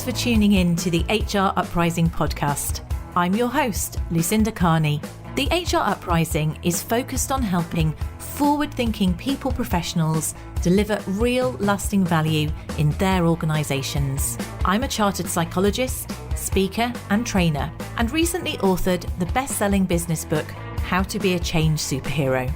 for tuning in to the HR Uprising podcast. I'm your host, Lucinda. The HR Uprising is focused on helping forward-thinking people professionals deliver real lasting value in their organisations. I'm a chartered psychologist, speaker and trainer, and recently authored the best-selling business book, How to Be a Change Superhero.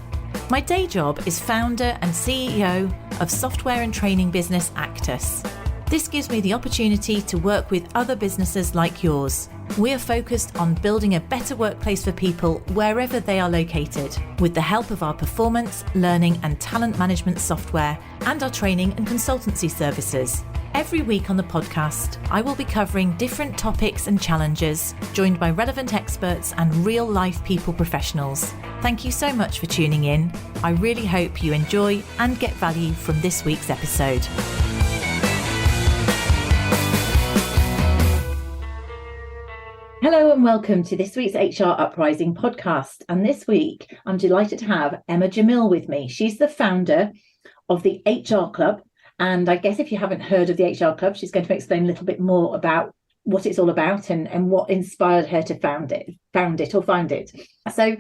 My day job is founder and CEO of software and training business Actus. This gives me the opportunity to work with other businesses like yours. We are focused on building a better workplace for people wherever they are located, with the help of our performance, learning and talent management software and our training and consultancy services. Every week on the podcast, I will be covering different topics and challenges, joined by relevant experts and real-life people professionals. Thank you so much for tuning in. I really hope you enjoy and get value from this week's episode. Hello and welcome to this week's HR Uprising podcast. And this week, I'm delighted to have Emma Djemil with me. She's the founder of the HR Club. And I guess if you haven't heard of the HR Club, she's going to explain a little bit more about what it's all about and what inspired her to found it. So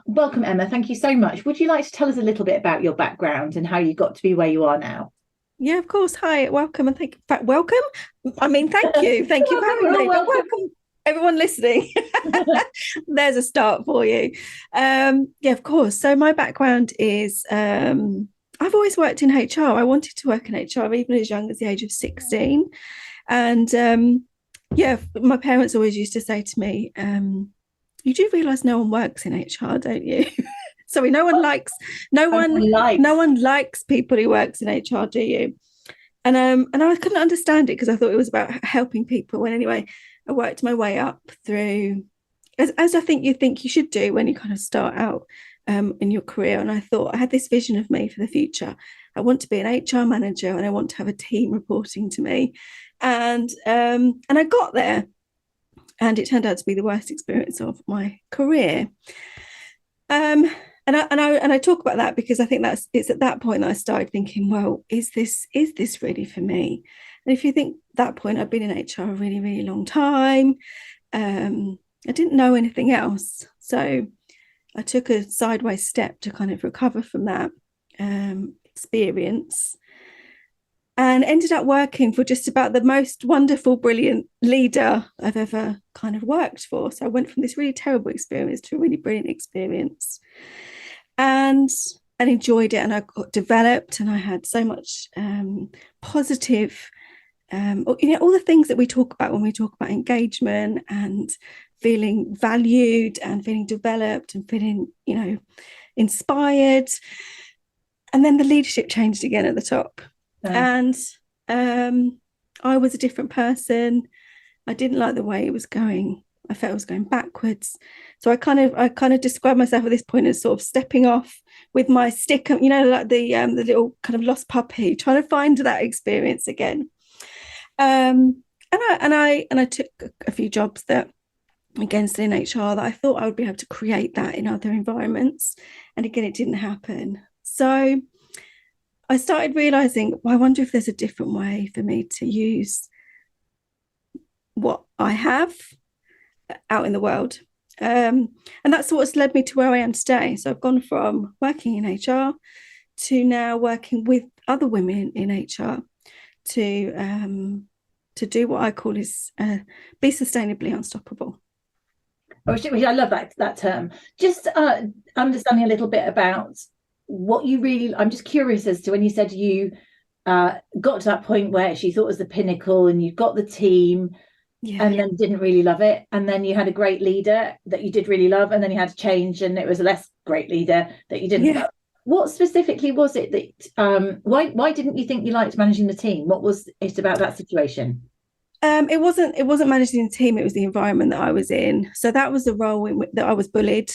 welcome, Emma. Thank you so much. Would you like to tell us a little bit about your background and how you got to be where you are now? Yeah, of course. Hi, welcome. And thank you. Thank you. Thank you for having me. Welcome. Everyone listening. There's a start for you. Yeah, of course. So my background is I've always worked in HR. I wanted to work in HR even as young as the age of 16. And my parents always used to say to me, you do realise no one works in HR, don't you? So no one likes people who works in HR, do you? And I couldn't understand it because I thought it was about helping people. And anyway, I worked my way up through, as I think you should do when you kind of start out in your career. And I thought I had this vision of me for the future. I want to be an HR manager and I want to have a team reporting to me. And I got there, and it turned out to be the worst experience of my career. And I talk about that because I think it's at that point that I started thinking, well, is this really for me? And if you think that point, I've been in HR a really, really long time. I didn't know anything else. So I took a sideways step to kind of recover from that experience and ended up working for just about the most wonderful, brilliant leader I've ever kind of worked for. So I went from this really terrible experience to a really brilliant experience and enjoyed it. And I got developed and I had so much positive all the things that we talk about when we talk about engagement and feeling valued and feeling developed and feeling, inspired. And then the leadership changed again at the top. And I was a different person. I didn't like the way it was going. I felt it was going backwards. So I kind of describe myself at this point as sort of stepping off with my stick, like the little kind of lost puppy, trying to find that experience again. And I took a few jobs that, again, still in HR, that I thought I would be able to create that in other environments. And again, it didn't happen. So I started realizing, well, I wonder if there's a different way for me to use what I have out in the world. And that's what's led me to where I am today. So I've gone from working in HR to now working with other women in HR to do what I call is be sustainably unstoppable. I love that term. Just understanding a little bit about what you really, I'm just curious as to when you said you got to that point where she thought was the pinnacle and you got the team and then didn't really love it. And then you had a great leader that you did really love. And then you had to change and it was a less great leader that you didn't love. What specifically was it that, why didn't you think you liked managing the team? What was it about that situation? It wasn't managing the team. It was the environment that I was in. So that was the role that I was bullied.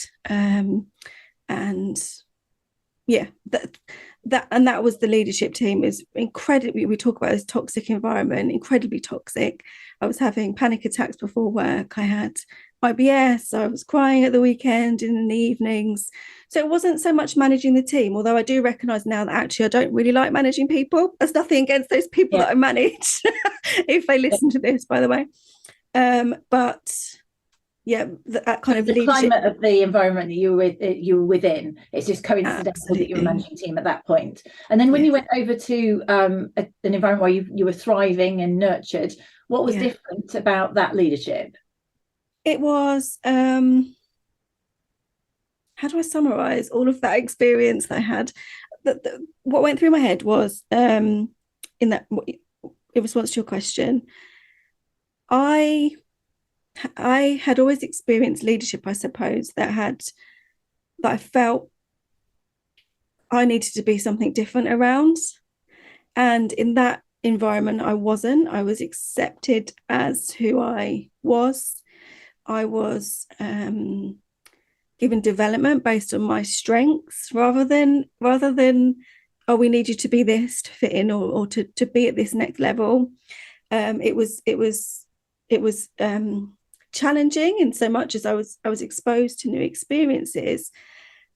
that was the leadership team. Is incredibly, we talk about this toxic environment, incredibly toxic. I was having panic attacks before work. I had IBS. I was crying at the weekend and in the evenings. So it wasn't so much managing the team, although I do recognize now that actually I don't really like managing people. There's nothing against those people that I manage if they listen to this, by the way. But yeah, that kind of the leadership climate of the environment that you were within. It's just coincidental that you were managing a team at that point. And then when you went over to an environment where you were thriving and nurtured, what was different about that leadership? It was, how do I summarize all of that experience that I had? What went through my head was, in response to your question, I had always experienced leadership, I suppose, that I felt I needed to be something different around. And in that environment, I wasn't. I was accepted as who I was. I was given development based on my strengths rather than, oh, we need you to be this to fit in or to be at this next level. It was challenging in so much as I was exposed to new experiences,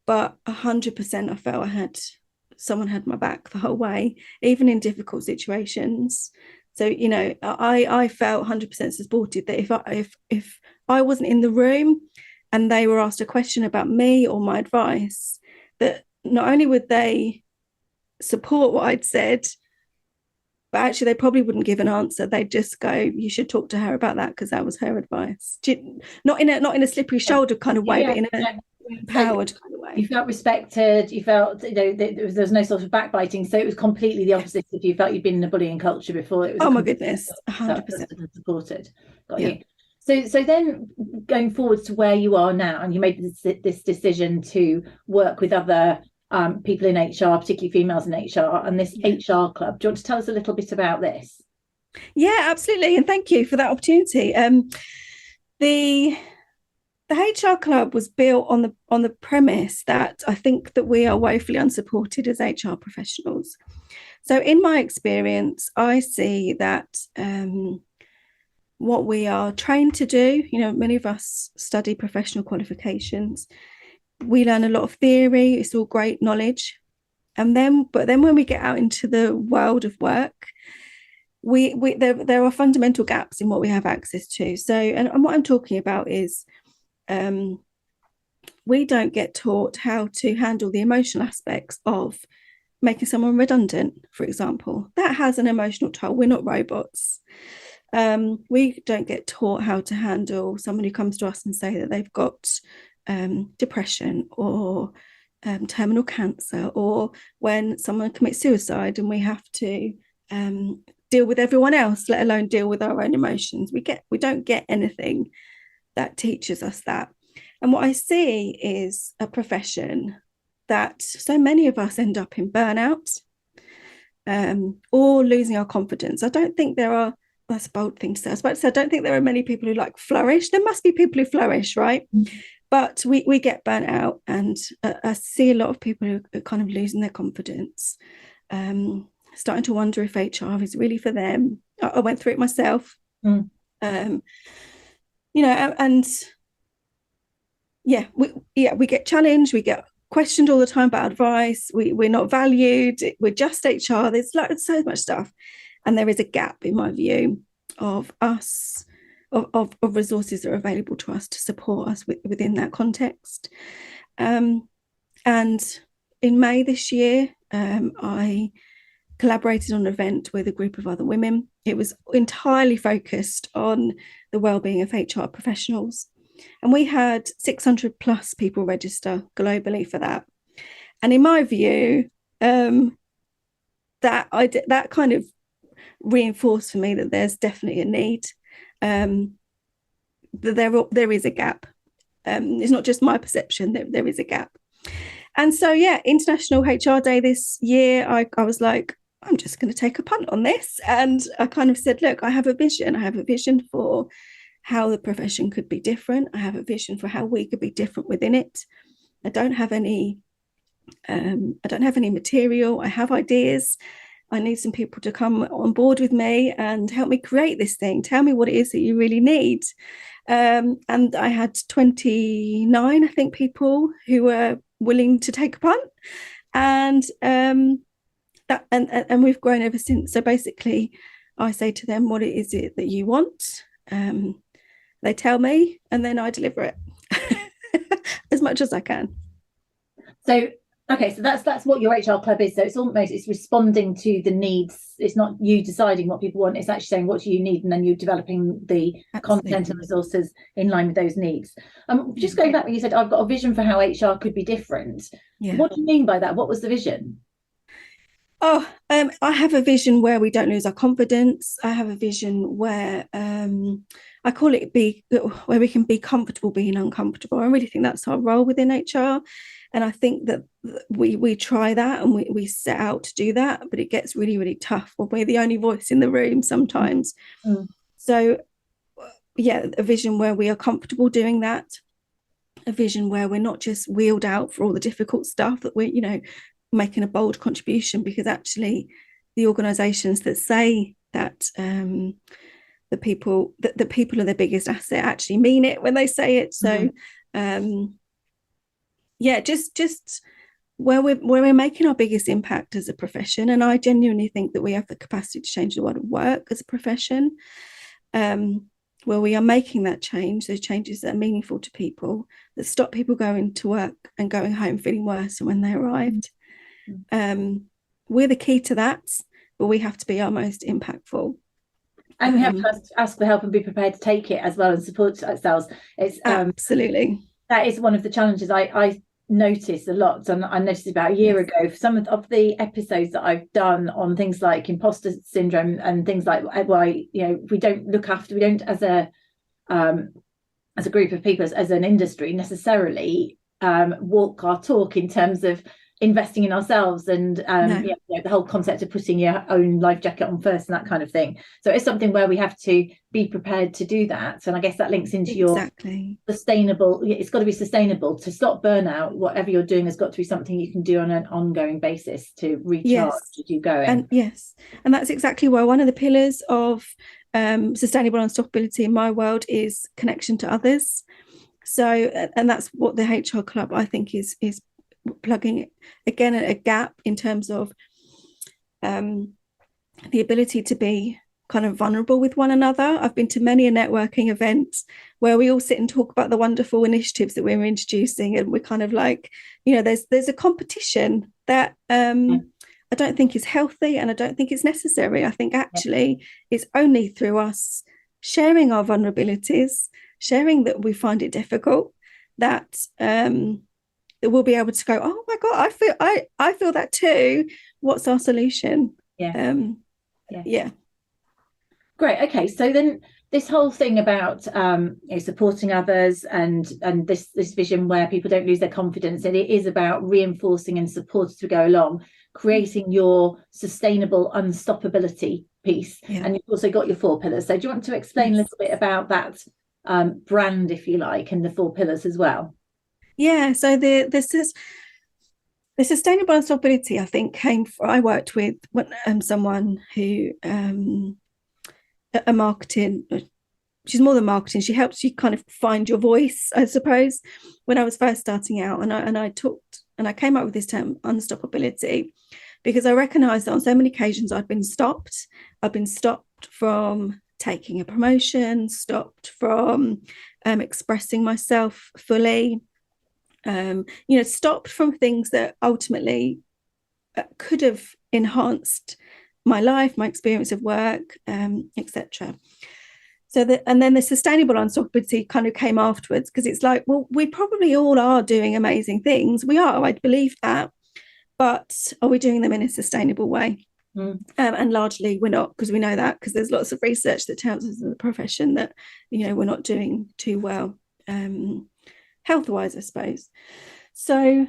but 100% I felt someone had my back the whole way, even in difficult situations. So, you know, I felt 100% supported, that if I wasn't in the room and they were asked a question about me or my advice, that not only would they support what I'd said, but actually they probably wouldn't give an answer. They'd just go, you should talk to her about that because that was her advice. Not in a slippery shoulder kind of way, but in a empowered kind of way. You felt respected. You felt, you know, there was no sort of backbiting. So it was completely the opposite. If you felt you'd been in a bullying culture before, it was oh my goodness, 100% supported. Got you. So then going forwards to where you are now, and you made this decision to work with other people in HR, particularly females in HR, and this HR club. Do you want to tell us a little bit about this? Yeah, absolutely. And thank you for that opportunity. The HR club was built on the premise that I think that we are woefully unsupported as HR professionals. So in my experience, I see that what we are trained to do, you know, many of us study professional qualifications. We learn a lot of theory. It's all great knowledge. But then when we get out into the world of work, there are fundamental gaps in what we have access to. So, and what I'm talking about is we don't get taught how to handle the emotional aspects of making someone redundant, for example. That has an emotional toll. We're not robots. We don't get taught how to handle someone who comes to us and say that they've got depression or terminal cancer, or when someone commits suicide and we have to deal with everyone else, let alone deal with our own emotions. We don't get anything that teaches us that. And what I see is a profession that so many of us end up in burnout or losing our confidence. I don't think there are, that's a bold thing to say. I was about to say, I don't think there are many people who like flourish. There must be people who flourish, right? But we get burnt out, and I see a lot of people who are kind of losing their confidence, starting to wonder if HR is really for them. I went through it myself, you know, and we get challenged, we get questioned all the time about advice. We're not valued. We're just HR. There's so much stuff, and there is a gap, in my view, of us. Of resources that are available to us to support us within that context. And in May this year, I collaborated on an event with a group of other women. It was entirely focused on the wellbeing of HR professionals. And we had 600 plus people register globally for that. And in my view, that kind of reinforced for me that there's definitely a need. There is a gap. It's not just my perception, there is a gap. And so, International HR Day this year, I was like, I'm just going to take a punt on this. And I kind of said, look, I have a vision. I have a vision for how the profession could be different. I have a vision for how we could be different within it. I don't have any I don't have any material. I have ideas. I need some people to come on board with me and help me create this thing. Tell me what it is that you really need. And I had 29, I think, people who were willing to take a punt, and we've grown ever since. So basically, I say to them, "What is it that you want?" They tell me, and then I deliver it as much as I can. So okay, so that's what your HR club is. So it's responding to the needs. It's not you deciding what people want. It's actually saying what do you need, and then you're developing the content and resources in line with those needs. Just going back when you said I've got a vision for how HR could be different. Yeah. What do you mean by that? What was the vision? I have a vision where we don't lose our confidence. I have a vision where I call it where we can be comfortable being uncomfortable. I really think that's our role within HR. And I think that we try that and we set out to do that, but it gets really, really tough when we're the only voice in the room sometimes. Mm. So, yeah, a vision where we are comfortable doing that, a vision where we're not just wheeled out for all the difficult stuff, that we're, making a bold contribution, because actually the organisations that say that the people are their biggest asset actually mean it when they say it. So, just where we're making our biggest impact as a profession. And I genuinely think that we have the capacity to change the world of work as a profession, where we are making that change, those changes that are meaningful to people, that stop people going to work and going home feeling worse than when they arrived. We're the key to that, but we have to be our most impactful. And we have to ask for help and be prepared to take it as well and support ourselves. It's absolutely. That is one of the challenges I notice a lot, and I noticed about a year ago, some of the episodes that I've done on things like imposter syndrome and things like why we don't as a group of people, as an industry necessarily walk our talk in terms of investing in ourselves and the whole concept of putting your own life jacket on first and that kind of thing. So it's something where we have to be prepared to do that. And I guess that links into your sustainable. It's got to be sustainable to stop burnout. Whatever you're doing has got to be something you can do on an ongoing basis to recharge as you go in. And that's exactly why one of the pillars of sustainable unstoppability in my world is connection to others. So, and that's what the HR Club, I think, is plugging again a gap in terms of the ability to be kind of vulnerable with one another. I've been to many a networking event where we all sit and talk about the wonderful initiatives that we're introducing, and we're kind of like, there's a competition that I don't think is healthy, and I don't think it's necessary. I think actually it's only through us sharing our vulnerabilities, sharing that we find it difficult, that that we'll be able to go, oh my God, I feel that too. What's our solution? Great. Okay. So then this whole thing about supporting others and this vision where people don't lose their confidence, and it is about reinforcing and support as we go along, creating your sustainable unstoppability piece. And you've also got your 4 pillars. So do you want to explain a little bit about that brand, if you like, and the 4 pillars as well? Yeah, so the sustainable unstoppability, I think, I worked with someone who a marketing, she's more than marketing, she helps you kind of find your voice, I suppose, when I was first starting out. And I came up with this term unstoppability because I recognised that on so many occasions I've been stopped from taking a promotion, stopped from expressing myself fully, stopped from things that ultimately could have enhanced my life, my experience of work, etc. And then the sustainable unstoppability kind of came afterwards, because it's like, well, we probably all are doing amazing things. We are, I believe that, but are we doing them in a sustainable way? And largely we're not, because we know that, because there's lots of research that tells us in the profession that we're not doing too well health-wise, I suppose. So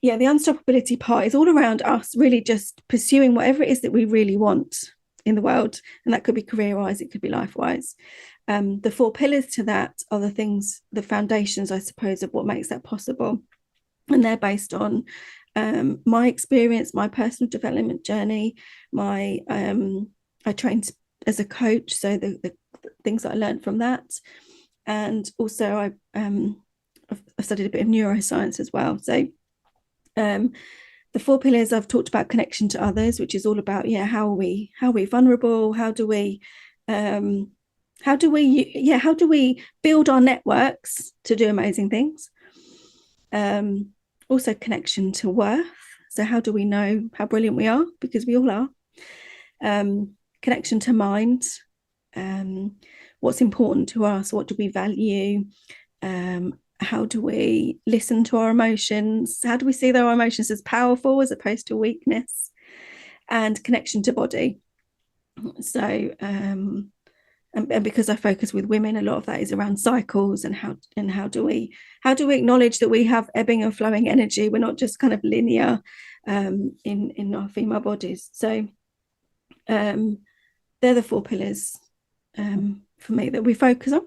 the unstoppability part is all around us really just pursuing whatever it is that we really want in the world, and that could be career-wise, it could be life-wise. The 4 pillars to that are the foundations, I suppose, of what makes that possible, and they're based on my experience, my personal development journey, I trained as a coach, so the things that I learned from that, and also I've studied a bit of neuroscience as well. So the 4 pillars I've talked about: connection to others, which is all about how are we vulnerable, how do we build our networks to do amazing things. Also connection to worth, so how do we know how brilliant we are, because we all are. Connection to mind, what's important to us, what do we value, how do we listen to our emotions, how do we see our emotions as powerful as opposed to weakness, and connection to body. So and because I focus with women, a lot of that is around cycles, and how do we acknowledge that we have ebbing and flowing energy. We're not just kind of linear in our female bodies. So they're the 4 pillars for me that we focus on.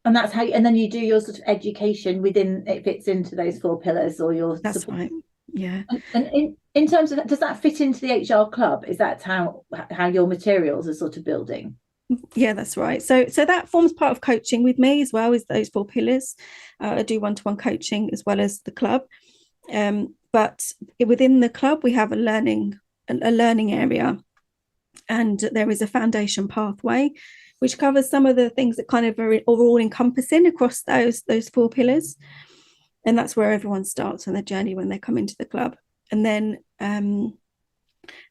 And that's how and then you do your sort of education within, it fits into those 4 pillars, or your that's support. right. Yeah. And in terms of, does that fit into the HR club? Is that how your materials are sort of building? Yeah, that's right. So that forms part of coaching with me as well, is those 4 pillars. I do one-to-one coaching as well as the club. But within the club, we have a learning area, and there is a foundation pathway which covers some of the things that kind of are all encompassing across those 4 pillars. And that's where everyone starts on their journey when they come into the club. And then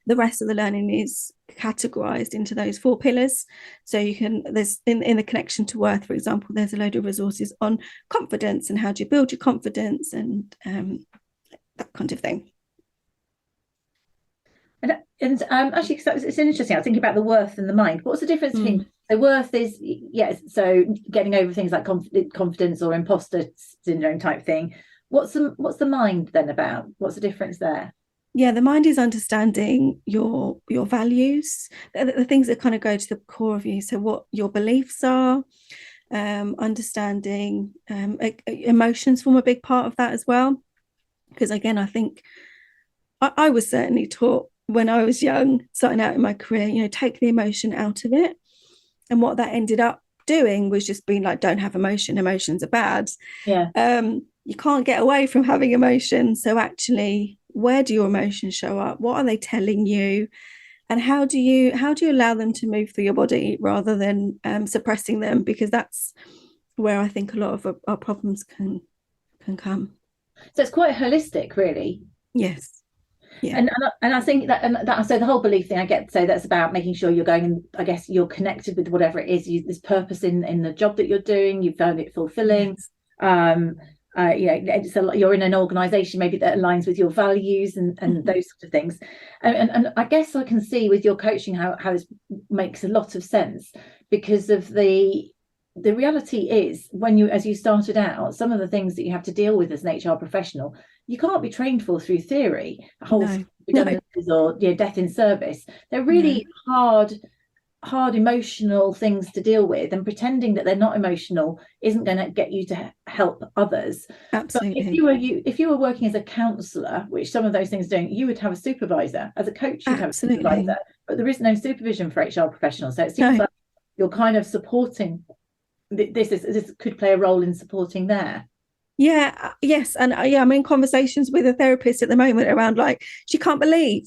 the rest of the learning is categorized into those 4 pillars. So there's in the connection to worth, for example, there's a load of resources on confidence and how do you build your confidence, and that kind of thing. And actually, it's interesting. I was thinking about the worth and the mind. What's the difference between, so worth is, so getting over things like confidence or imposter syndrome type thing. What's the mind then about? What's the difference there? Yeah, the mind is understanding your values, the things that kind of go to the core of you. So what your beliefs are, understanding emotions form a big part of that as well. Because again, I think I was certainly taught when I was young, starting out in my career, take the emotion out of it. And what that ended up doing was just being like, don't have emotion. Emotions are bad. Yeah. You can't get away from having emotions. So actually, where do your emotions show up? What are they telling you? And how do you allow them to move through your body rather than suppressing them? Because that's where I think a lot of our problems can come. So it's quite holistic, really. Yes. Yeah. And I think that so the whole belief thing, I get, so that's about making sure you're going, and I guess you're connected with whatever it is, there's purpose in the job that you're doing, you found it fulfilling. Yes. So you're in an organization maybe that aligns with your values and those sort of things, and I guess I can see with your coaching how this makes a lot of sense, because of the reality is, as you started out, some of the things that you have to deal with as an HR professional, you can't be trained for through theory. Redundancies or death in service, they're really hard emotional things to deal with, and pretending that they're not emotional isn't going to get you to help others. Absolutely. But if you were working as a counsellor, which some of those things don't, you would have a supervisor. As a coach, you'd have a supervisor, but there is no supervision for HR professionals. So it seems like you're kind of supporting. This could play a role in supporting there. Yes. And I'm in conversations with a therapist at the moment around, like, she can't believe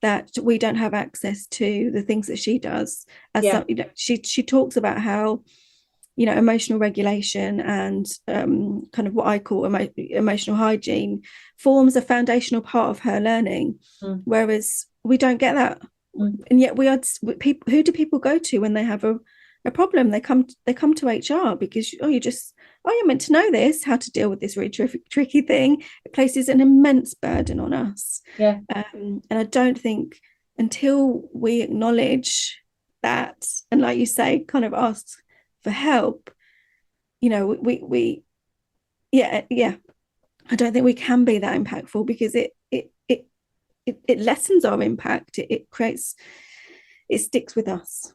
that we don't have access to the things that she does. She talks about how emotional regulation and kind of what I call emotional hygiene forms a foundational part of her learning, whereas we don't get that. And yet who do people go to when they have a problem? They come to HR because you're meant to know this, how to deal with this really tricky thing. It places an immense burden on us. And I don't think until we acknowledge that, and like you say, kind of ask for help, I don't think we can be that impactful, because it lessens our impact. It sticks with us.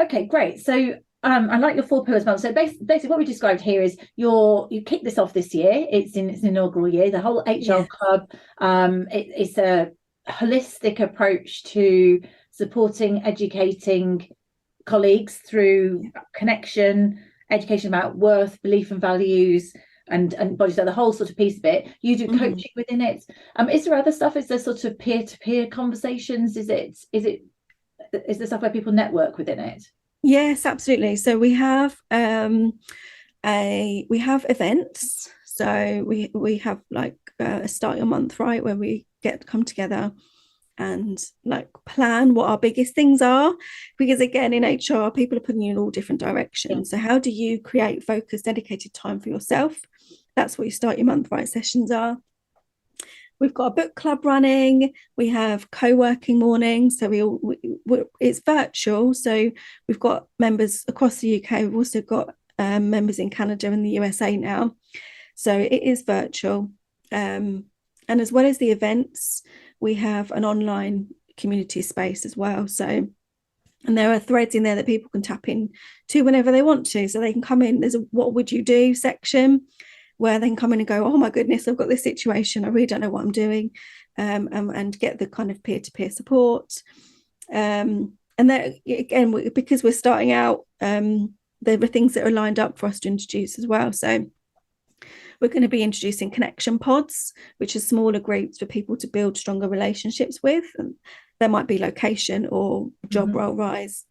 Okay, great. So I like your 4 pillars model. So basically what we described here is you kicked this off this year. It's in its inaugural year. The whole HR Club, it's a holistic approach to supporting, educating colleagues through connection, education about worth, belief and values, and body style, the whole sort of piece of it. You do coaching within it. Is there other stuff? Is there sort of peer-to-peer conversations? Is there stuff where people network within it? Yes, absolutely. So we have events. So we have like a start your month, right, where we come together and like plan what our biggest things are, because again in HR people are putting you in all different directions. So how do you create focused, dedicated time for yourself? That's what your start your month right sessions are. We've got a book club running. We have co-working mornings. So it's virtual. So we've got members across the UK. We've also got members in Canada and the USA now. So it is virtual. And as well as the events, we have an online community space as well. So, and there are threads in there that people can tap in to whenever they want to. So they can come in. There's a what would you do section where they can come in and go, oh my goodness, I've got this situation, I really don't know what I'm doing, and get the kind of peer-to-peer support. And there again, because we're starting out, there are things that are lined up for us to introduce as well. So we're going to be introducing connection pods, which are smaller groups for people to build stronger relationships with. And there might be location or job role wise,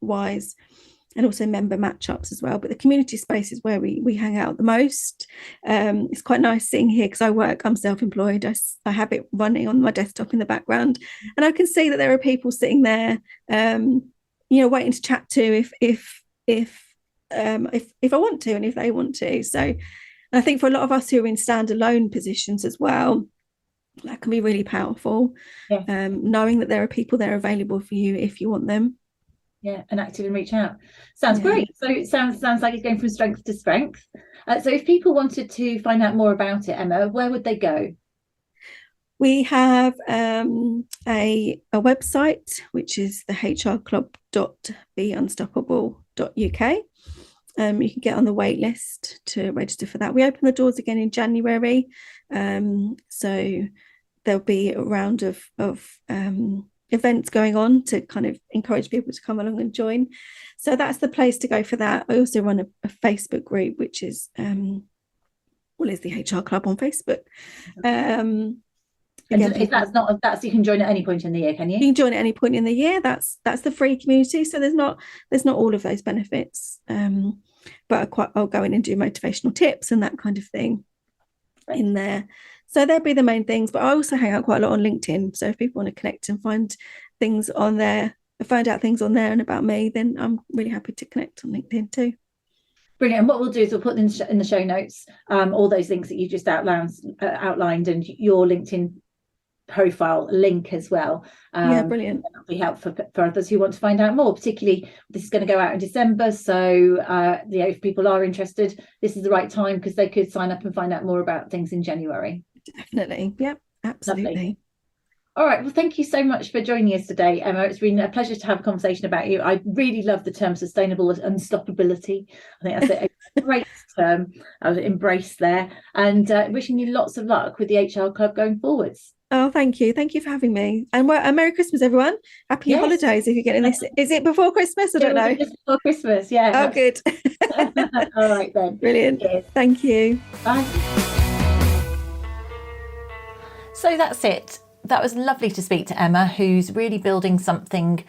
and also member matchups as well. But the community space is where we hang out the most. It's quite nice sitting here because I'm self-employed. I have it running on my desktop in the background, and I can see that there are people sitting there, waiting to chat to if I want to and if they want to. So I think for a lot of us who are in standalone positions as well, that can be really powerful. Knowing that there are people there available for you if you want them. Yeah, and active and reach out. Sounds great. So it sounds like it's going from strength to strength. So if people wanted to find out more about it, Emma, where would they go? We have a website, which is the hrclub.beunstoppable.uk. You can get on the wait list to register for that. We open the doors again in January. So there'll be a round of events going on to kind of encourage people to come along and join. So that's the place to go for that. I also run a Facebook group, which is is the HR Club on Facebook. And if that's you can join at any point in the year, can you? You can join at any point in the year. That's the free community. So there's not all of those benefits. But I'll go in and do motivational tips and that kind of thing in there. So there'll be the main things, but I also hang out quite a lot on LinkedIn. So if people want to connect and find things on there, find out things on there and about me, then I'm really happy to connect on LinkedIn too. Brilliant. And what we'll do is we'll put in the show notes all those links that you just outlined and your LinkedIn profile link as well. Brilliant. That'll be helpful for others who want to find out more. Particularly, this is going to go out in December, so if people are interested, this is the right time because they could sign up and find out more about things in January. Definitely. Yep, absolutely. Lovely. All right. Well, thank you so much for joining us today, Emma. It's been a pleasure to have a conversation about you. I really love the term sustainable unstoppability. I think that's a great term. I would embrace there. And wishing you lots of luck with the HR Club going forwards. Oh, thank you. Thank you for having me. And Merry Christmas, everyone. Happy holidays if you're getting this. Is it before Christmas? I don't know. Just before Christmas, yeah. Oh, good. All right, then. Brilliant. Cheers. Thank you. Bye. So that's it. That was lovely to speak to Emma, who's really building something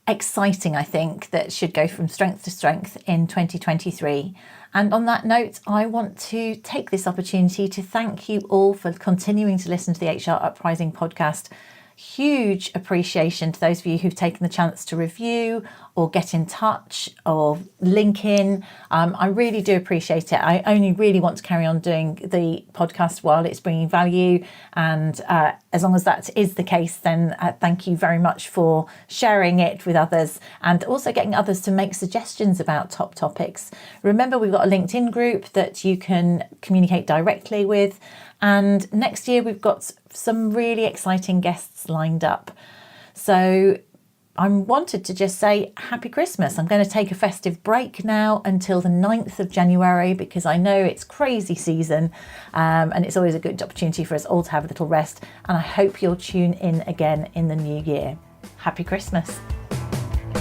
exciting, I think, that should go from strength to strength in 2023. And on that note, I want to take this opportunity to thank you all for continuing to listen to the HR Uprising podcast. Huge appreciation to those of you who've taken the chance to review or get in touch or link in. I really do appreciate it. I only really want to carry on doing the podcast while it's bringing value. And as long as that is the case, then thank you very much for sharing it with others and also getting others to make suggestions about top topics. Remember, we've got a LinkedIn group that you can communicate directly with. And next year, we've got some really exciting guests lined up. So I wanted to just say happy Christmas. I'm going to take a festive break now until the 9th of January because I know it's crazy season and it's always a good opportunity for us all to have a little rest. And I hope you'll tune in again in the new year. Happy Christmas.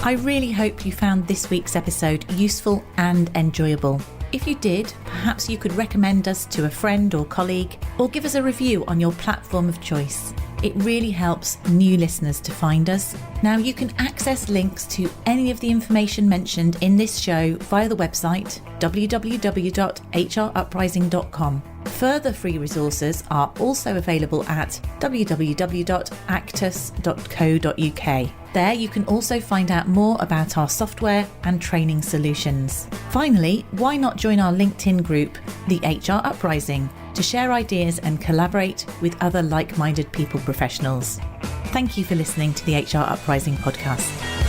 I really hope you found this week's episode useful and enjoyable. If you did, perhaps you could recommend us to a friend or colleague or give us a review on your platform of choice. It really helps new listeners to find us. Now you can access links to any of the information mentioned in this show via the website www.hruprising.com. Further free resources are also available at www.actus.co.uk. There you can also find out more about our software and training solutions. Finally, why not join our LinkedIn group, the HR Uprising, to share ideas and collaborate with other like-minded people professionals. Thank you for listening to the HR Uprising podcast.